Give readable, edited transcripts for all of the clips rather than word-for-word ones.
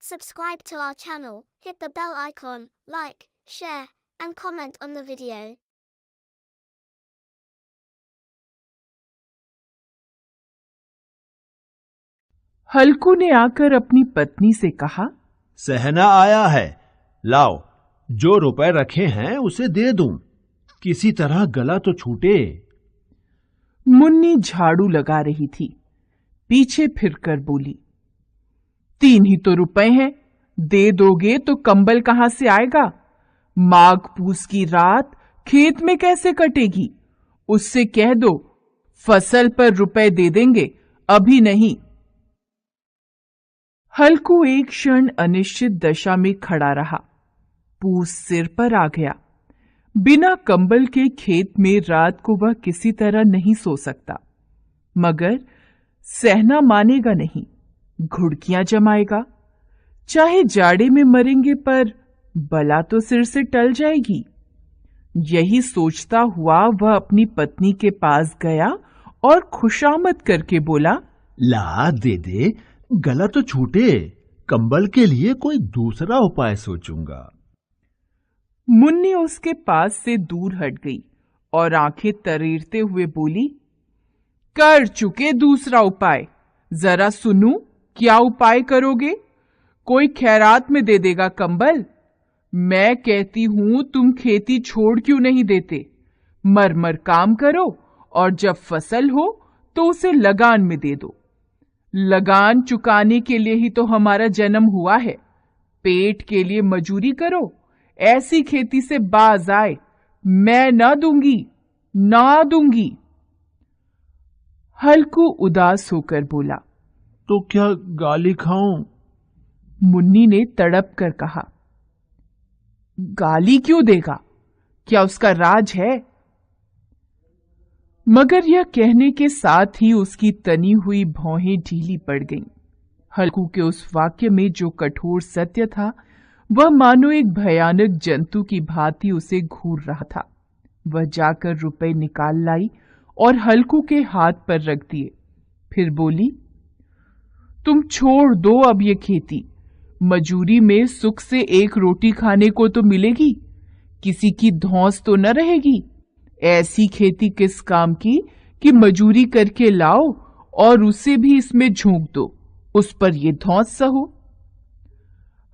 Subscribe to our channel, hit the bell icon, like, share, and comment on the video. हल्कू ने आकर अपनी पत्नी से कहा, सहना आया है, लाओ, जो रुपए रखे हैं उसे दे दूं, किसी तरह गला तो छूटे। मुन्नी झाड़ू लगा रही थी, पीछे फिरकर बोली, 3 ही तो रुपए हैं, दे दोगे तो कंबल कहां से आएगा? माघ पूस की रात खेत में कैसे कटेगी? उससे कह दो, फसल पर रुपए दे देंगे, अभी नहीं। हल्कू एक क्षण अनिश्चित दशा में खड़ा रहा। पूस सिर पर आ गया। बिना कंबल के खेत में रात को वह किसी तरह नहीं सो सकता, मगर सहना मानेगा नहीं, घुड़कियां जमाएगा। चाहे जाड़े में मरेंगे पर बला तो सिर से टल जाएगी। यही सोचता हुआ वह अपनी पत्नी के पास गया और खुशामद करके बोला, ला दे दे, गला तो छूटे, कंबल के लिए कोई दूसरा उपाय सोचूंगा। मुन्नी उसके पास से दूर हट गई और आंखें तरेरते हुए बोली, कर चुके दूसरा उपाय, जरा सुनूं, क्या उपाय करोगे? कोई खैरात में दे देगा कंबल? मैं कहती हूं तुम खेती छोड़ क्यों नहीं देते? मर काम करो और जब फसल हो तो उसे लगान में दे दो। लगान चुकाने के लिए ही तो हमारा जन्म हुआ है। पेट के लिए मजूरी करो, ऐसी खेती से बाज आए, मैं ना दूंगी। हल्कू उदास होकर बोला, तो क्या गाली खाऊं? मुन्नी ने तड़प कर कहा, गाली क्यों देगा? क्या उसका राज है? मगर यह कहने के साथ ही उसकी तनी हुई भौहें ढीली पड़ गईं। हल्कू के उस वाक्य में जो कठोर सत्य था, वह मानो एक भयानक जंतु की भांति उसे घूर रहा था। वह जाकर रुपए निकाल लाई और हल्कू के हाथ पर रख दिए। फिर बोली, तुम छोड़ दो अब ये खेती। मजूरी में सुख से एक रोटी खाने को तो मिलेगी, किसी की धौंस तो न रहेगी। ऐसी खेती किस काम की कि मजूरी करके लाओ और उसे भी इसमें झोंक दो, उस पर ये धौंस सहो।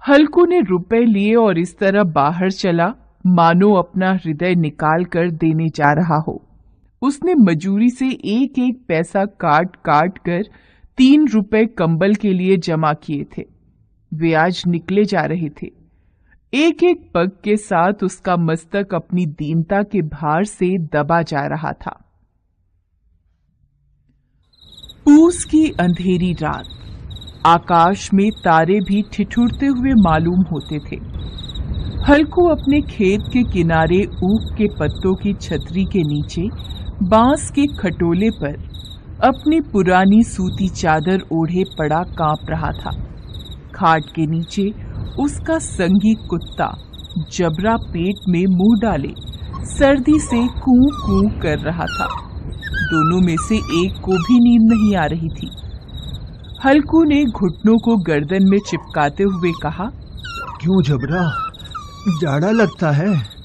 हल्कू ने रुपए लिए और इस तरह बाहर चला मानो अपना हृदय निकाल कर देने जा रहा हो। उसने मजूरी से एक एक पैसा काट कर 3 रुपए कंबल के लिए जमा किए थे। वे आज निकले जा रहे थे। एक एक पग के साथ उसका मस्तक अपनी दीनता के भार से दबा जा रहा था। पूस की अंधेरी रात, आकाश में तारे भी ठिठुरते हुए मालूम होते थे। हल्कू अपने खेत के किनारे ऊख के पत्तों की छतरी के नीचे बांस के खटोले पर अपनी पुरानी सूती चादर ओढ़े पड़ा कांप रहा था। खाट के नीचे उसका संगी कुत्ता जबरा पेट में मुंह डाले सर्दी से कूं कूं कर रहा था। दोनों में से एक को भी नींद नहीं आ रही थी। हल्कू ने घुटनों को गर्दन में चिपकाते हुए कहा, क्यों जबरा, जाड़ा लगता है?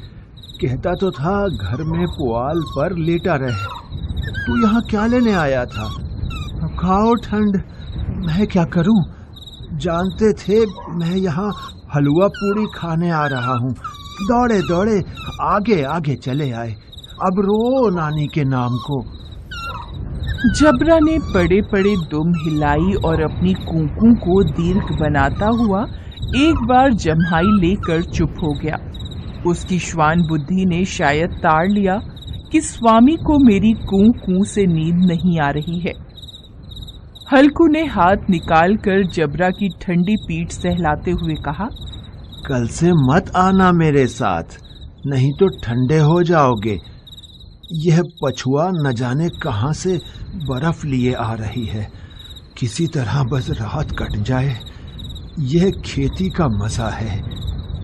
कहता तो था घर में पुआल पर लेटा रहे। तू यहाँ क्या लेने आया था? खाओ ठंड, मैं क्या करूं? जानते थे मैं यहाँ हलवा पूड़ी खाने आ रहा हूँ। दौड़े दौड़े आगे चले आए। अब रो नानी के नाम को। जबरा ने पड़े पड़े दुम हिलाई और अपनी कूकू को दीर्घ बनाता हुआ एक बार जम्हाई लेकर चुप हो गया। उसकी श्वान बुद्धि ने शायद ताड़ लिया कि स्वामी को मेरी कूकू से नींद नहीं आ रही है। हल्कू ने हाथ निकालकर जबरा की ठंडी पीठ सहलाते हुए कहा, कल से मत आना मेरे साथ, नहीं तो ठंडे हो जाओगे। यह पछुआ न जाने कहां से बर्फ लिए आ रही है। किसी तरह बस रात कट जाए। यह खेती का मजा है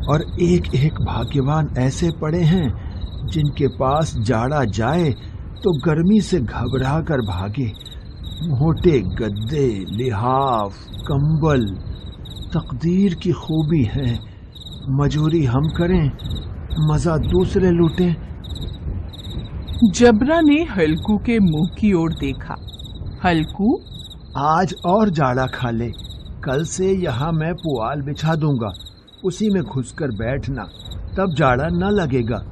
और एक एक भाग्यवान ऐसे पड़े हैं जिनके पास जाड़ा जाए तो गर्मी से घबरा कर भागे। मोटे गद्दे, लिहाफ, कंबल, तकदीर की खूबी है, मजूरी हम करें, मजा दूसरे लूटें। जबरा ने हल्कू के मुंह की ओर देखा। हल्कू, आज और जाड़ा खा ले, कल से यहाँ मैं पुआल बिछा दूंगा, उसी में घुसकर बैठना, तब जाड़ा न लगेगा।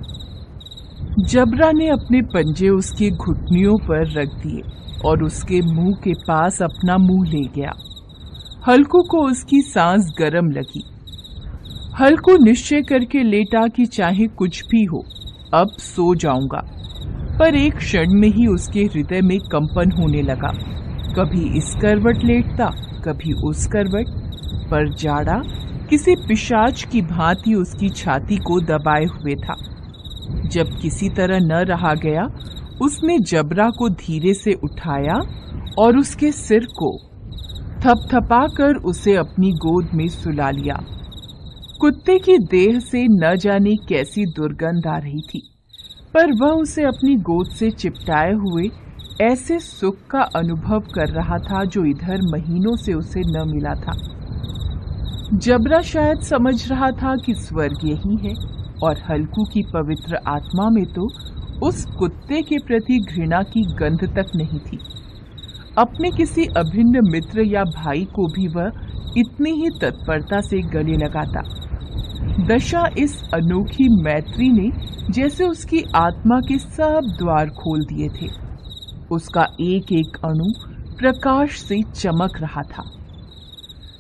जबरा ने अपने पंजे उसके घुटनियों पर रख दिए और उसके मुंह के पास अपना मुंह ले गया। हल्कू को उसकी सांस गर्म लगी। हल्कू निश्चय करके लेटा कि चाहे कुछ भी हो, अब सो जाऊंगा। पर एक क्षण में ही उसके हृदय में कंपन होने लगा। कभी इस करवट लेटता, कभी उस करवट, पर जाड़ा किसी पिशाच की भांति उसकी छाती को दबाए हुए था। जब किसी तरह न रहा गया, उसने जबरा को धीरे से उठाया और उसके सिर को थपथपाकर उसे अपनी गोद में सुला लिया। कुत्ते की देह से न जाने कैसी दुर्गंध आ रही थी, पर वह उसे अपनी गोद से चिपटाए हुए ऐसे सुख का अनुभव कर रहा था जो इधर महीनों से उसे न मिला था। जबरा शायद समझ रहा था कि स्वर्ग यही है, और हल्कू की पवित्र आत्मा में तो उस कुत्ते के प्रति घृणा की गंध तक नहीं थी। अपने किसी अभिन्न मित्र या भाई को भी वह इतनी ही तत्परता से गले लगाता। दशा इस अनोखी मैत्री ने जैसे उसकी आत्मा के सब द्वार खोल दिए थे। उसका एक एक अणु प्रकाश से चमक रहा था।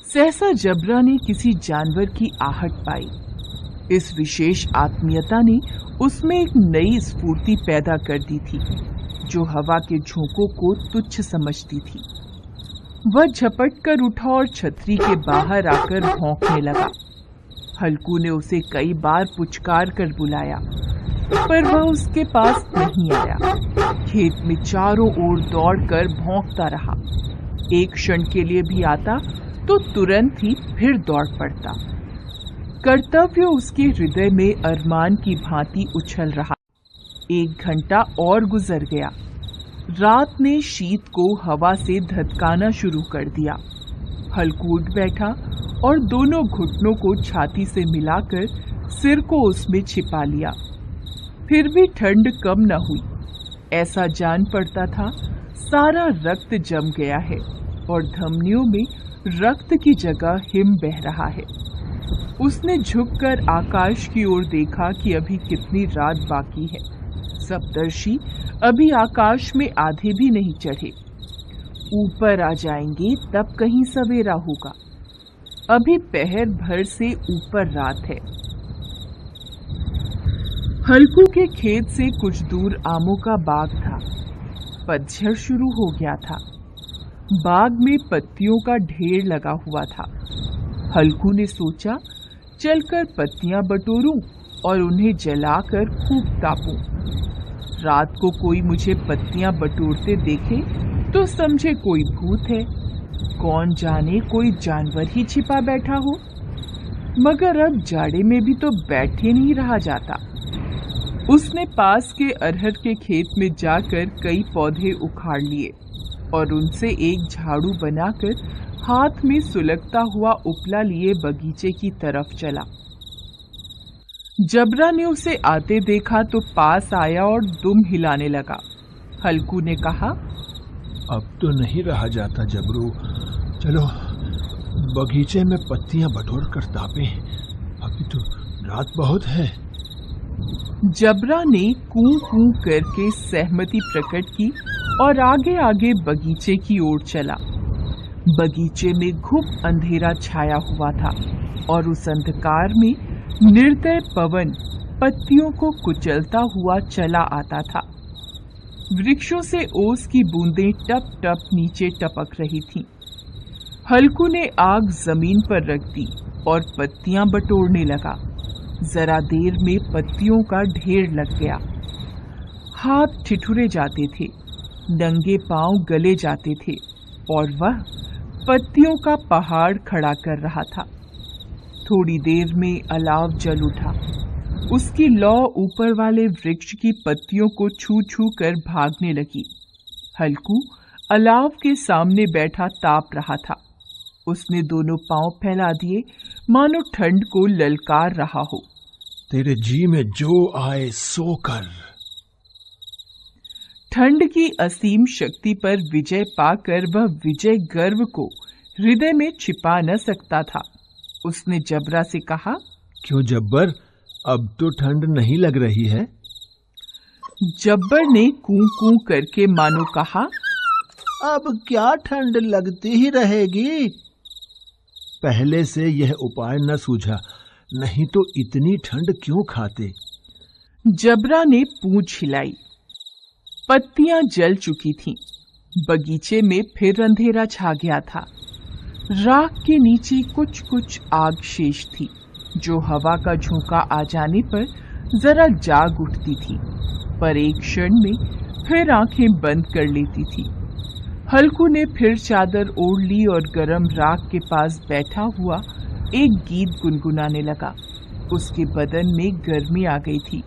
सहसा जबरा ने किसी जानवर की आहट पाई। इस विशेष आत्मीयता ने उसमें एक नई स्फूर्ति पैदा कर दी थी, जो हवा के झोंकों को तुच्छ समझती थी। वह झपट कर उठा और छतरी के बाहर आकर भौंकने लगा। हल्कू ने उसे कई बार पुचकार कर बुलाया, पर वह उसके पास नहीं आया। खेत में चारों ओर दौड़कर भौंकता रहा। एक क्षण के लिए भी आता तो तुरंत ही फिर दौड़ पड़ता। कर्तव्य उसके हृदय में अरमान की भांति उछल रहा। 1 घंटा और गुजर गया। रात ने शीत को हवा से धधकाना शुरू कर दिया। हल्कू उठ बैठा और दोनों घुटनों को छाती से मिलाकर सिर को उसमें छिपा लिया। फिर भी ठंड कम न हुई। ऐसा जान पड़ता था सारा रक्त जम गया है और धमनियों में रक्त की जगह हिम बह रहा है। उसने झुककर आकाश की ओर देखा कि अभी कितनी रात बाकी है। सप्तर्षि अभी आकाश में आधे भी नहीं चढ़े। ऊपर आ जाएंगे तब कहीं सवेरा होगा। अभी पहर भर से ऊपर रात है। हल्कू के खेत से कुछ दूर आमों का बाग था। पतझड़ शुरू हो गया था। बाग में पत्तियों का ढेर लगा हुआ था। हल्कू ने सोचा, चलकर पत्तियां बटोरूं और उन्हें जलाकर खूब तापूं। रात को कोई मुझे पत्तियां बटोरते देखे तो समझे कोई भूत है। कौन जाने कोई जानवर ही छिपा बैठा हो। मगर अब जाड़े में भी तो बैठे नहीं रहा जाता। उसने पास के अरहर के खेत में जाकर कई पौधे उखाड़ लिए और उनसे एक झाड़ू बनाकर हाथ में सुलगता हुआ उपला लिए बगीचे की तरफ चला। जबरा ने उसे आते देखा तो पास आया और दुम हिलाने लगा। हल्कू ने कहा, अब तो नहीं रहा जाता जबरू, चलो बगीचे में पत्तियां बटोर कर तापें, अभी तो रात बहुत है। जबरा ने कूं कूं करके सहमति प्रकट की और आगे आगे बगीचे की ओर चला। बगीचे में घुप अंधेरा छाया हुआ था और उस अंधकार में निर्दय पवन पत्तियों को कुचलता हुआ चला आता था। वृक्षों से ओस की बूंदें टप टप नीचे टपक रही थीं। हल्कू ने आग जमीन पर रख दी और पत्तियां बटोरने लगा। जरा देर में पत्तियों का ढेर लग गया। हाथ ठिठुरे जाते थे, नंगे पांव गले जाते थे और वह पत्तियों का पहाड़ खड़ा कर रहा था। थोड़ी देर में अलाव जल उठा। उसकी लौ ऊपर वाले वृक्ष की पत्तियों को छू छू कर भागने लगी। हल्कू अलाव के सामने बैठा ताप रहा था। उसने दोनों पांव फैला दिए, मानो ठंड को ललकार रहा हो। तेरे जी में जो आए सो कर। ठंड की असीम शक्ति पर विजय पाकर वह विजय गर्व को हृदय में छिपा न सकता था। उसने जबरा से कहा, क्यों जब्बर, अब तो ठंड नहीं लग रही है? जब्बर ने कूं कूं करके मानो कहा, अब क्या ठंड लगती ही रहेगी। पहले से यह उपाय न सूझा, नहीं तो इतनी ठंड क्यों खाते। जबरा ने पूंछ हिलाई। पत्तियां जल चुकी थीं। बगीचे में फिर अंधेरा छा गया था। राख के नीचे कुछ कुछ आग शेष थी, जो हवा का झोंका आ जाने पर जरा जाग उठती थी, पर एक क्षण में फिर आंखें बंद कर लेती थी। हल्कू ने फिर चादर ओढ़ ली और गरम राख के पास बैठा हुआ एक गीत गुनगुनाने लगा। उसके बदन में गर्मी आ गई थी,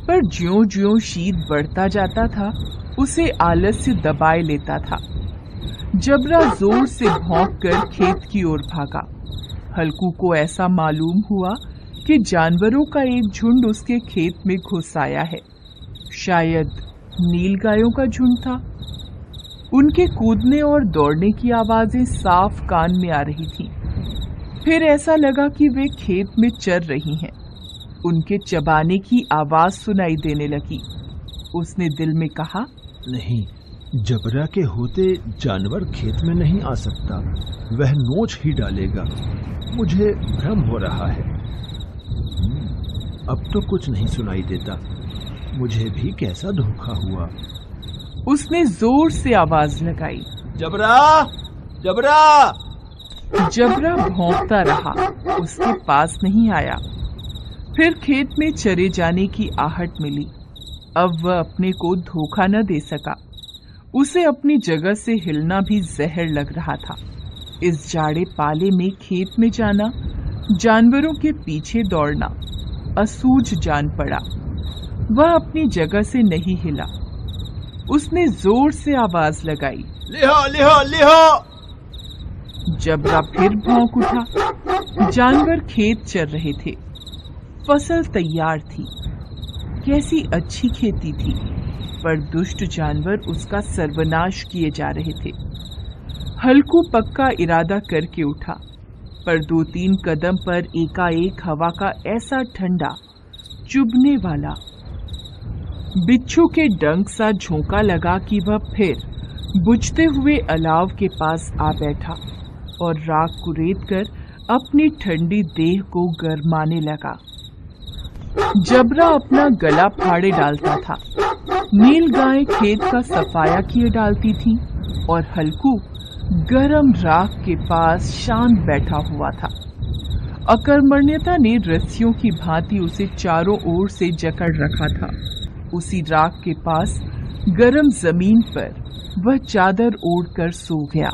पर ज्यों-ज्यों शीत बढ़ता जाता था, उसे आलस्य दबाए लेता था। जबरा जोर से भौंककर खेत की ओर भागा। हल्कू को ऐसा मालूम हुआ कि जानवरों का एक झुंड उसके खेत में घुस आया है। शायद नीलगायों का झुंड था। उनके कूदने और दौड़ने की आवाजें साफ कान में आ रही थीं। फिर ऐसा लगा कि वे खेत में चर रही हैं। उनके चबाने की आवाज सुनाई देने लगी। उसने दिल में कहा, नहीं, जबरा के होते जानवर खेत में नहीं आ सकता। वह नोच ही डालेगा। मुझे भ्रम हो रहा है। अब तो कुछ नहीं सुनाई देता। मुझे भी कैसा धोखा हुआ। उसने जोर से आवाज लगाई, जबरा, जबरा। जबरा भौंकता रहा, उसके पास नहीं आया। फिर खेत में चरे जाने की आहट मिली। अब वह अपने को धोखा न दे सका। उसे अपनी जगह से हिलना भी जहर लग रहा था। इस जाड़े पाले में खेत में जाना, जानवरों के पीछे दौड़ना असूझ जान पड़ा। वह अपनी जगह से नहीं हिला। उसने जोर से आवाज लगाई, लिहो, लिहो, लिहो। जबरा फिर भौंक उठा। जानवर खेत चर रहे थे। फसल तैयार थी। कैसी अच्छी खेती थी, पर दुष्ट जानवर उसका सर्वनाश किए जा रहे थे। हल्कू पक्का इरादा करके उठा, पर 2-3 कदम पर एकाएक हवा का ऐसा ठंडा, चुभने वाला, बिच्छू के डंक सा झोंका लगा कि वह फिर बुझते हुए अलाव के पास आ बैठा और राख कुरेद कर अपनी ठंडी देह को गरमाने लगा। जबरा अपना गला फाड़े डालता था। नील गाय खेत का सफाया किए डालती थी और हल्कू गरम राख के पास शांत बैठा हुआ था। अकर्मण्यता ने रस्सियों की भांति उसे चारों ओर से जकड़ रखा था। उसी राख के पास गरम जमीन पर वह चादर ओढ़कर सो गया।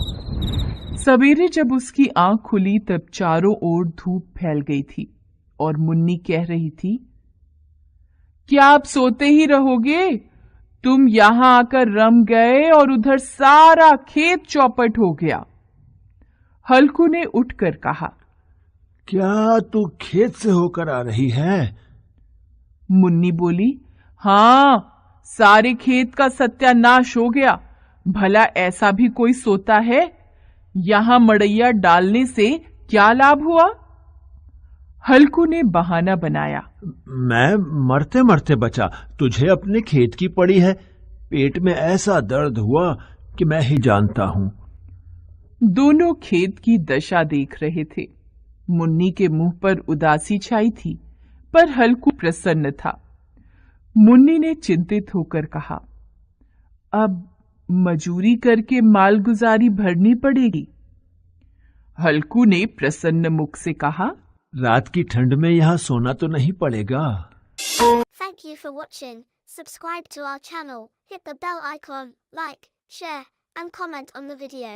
सवेरे जब उसकी आंख खुली तब चारों ओर धूप फैल गई थी और मुन्नी कह रही थी, क्या आप सोते ही रहोगे? तुम यहां आकर रम गए और उधर सारा खेत चौपट हो गया। हल्कू ने उठकर कहा, क्या तू खेत से होकर आ रही है? मुन्नी बोली, हां, सारे खेत का सत्यानाश हो गया। भला ऐसा भी कोई सोता है? यहां मड़ैया डालने से क्या लाभ हुआ? हल्कू ने बहाना बनाया, मैं मरते मरते बचा। तुझे अपने खेत की पड़ी है। पेट में ऐसा दर्द हुआ कि मैं ही जानता हूं। दोनों खेत की दशा देख रहे थे। मुन्नी के मुंह पर उदासी छाई थी, पर हल्कू प्रसन्न था। मुन्नी ने चिंतित होकर कहा, अब मजूरी करके मालगुजारी भरनी पड़ेगी। हल्कू ने प्रसन्न मुख से कहा, रात की ठंड में यहाँ सोना तो नहीं पड़ेगा। Thank you for watching. Subscribe to our channel, hit the bell icon, like, share, and comment on the video.